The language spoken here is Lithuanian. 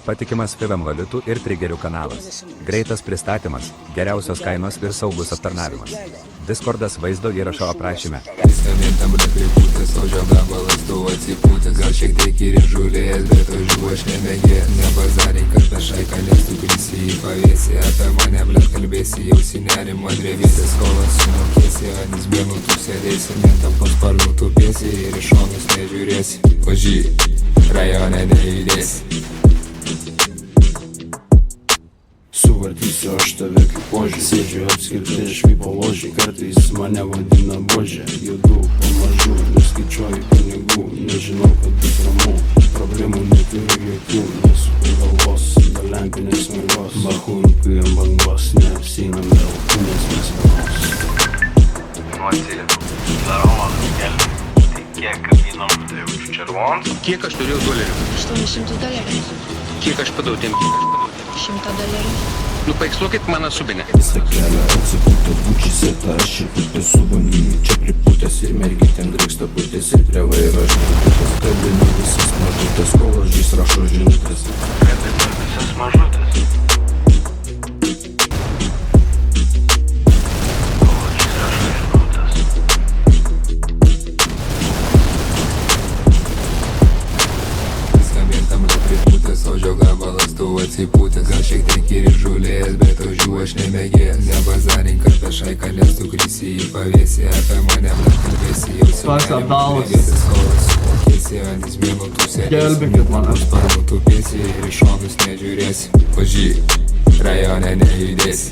Patikimas FIVM valiutų ir trigerių kanalas. Greitas pristatymas, geriausios kainos ir saugus aptarnavimas. Discordas vaizdo įrašo aprašyme. Instrumentam pripūtęs, o žiogabalas tu atsipūtęs. Gal šiek tiek ir įžūlėjęs, bet ožių aš nemėgėjęs. Nebazarink, kad pešaika, nes tu krisi į pavėsį. Apie mane blet kalbėsi, jausi nerimo drevėsi. Skolas sumokėsi, ant izbėnų tu sėdėsi. Mentam po sparnų tupėsi ir iš šonus nežiūrėsi. Ožy, rajone nejudėsi. Suvartysiu aš tave kaip ožį. Sėdžiu apskritai švypo ložį. Kartais mane vadina božė. Judu pamažu, neskaičiuoju pinigų. Nežinau, kad bus ramu. Problemų neturiu jokių. Nesuku galvos, be lempinės smėgos. Bahūrų ant bangos, neapseinam dėl kūnės mes vienos. Nu atsilieku. Daroma, kelti. Tai kiek kabinom už červons? Kiek aš turėjau dolerių? $800. Kiek aš padau tiem? $100. Nu, paikslokit mano subinę. Visą kelią atsipūtę bučys ir ta aš įpūtę su vanimi. Čia pripūtęs ir mergytėm drėksta putės ir prie vairo aš pripūtęs. Kabinu visas mažutės, kol aš rašo žinutės. Kabinu visas mažutės. O žiogabalas tu atsipūtęs. Gal šiek tiek ir įžūlėjęs, bet ožių aš nemėgėjęs. Nebazarink, kad pešaika, nes tu krisi į pavėsį. Apie mane blet kalbėsi, jausi nerimo drevėsi. Skolas sumokėsi, ant izbėnų tu sėdėsi. Mentam po sparnų tupėsi ir iš šonus nežiūrėsi. Ožy, rajone nejudėsi.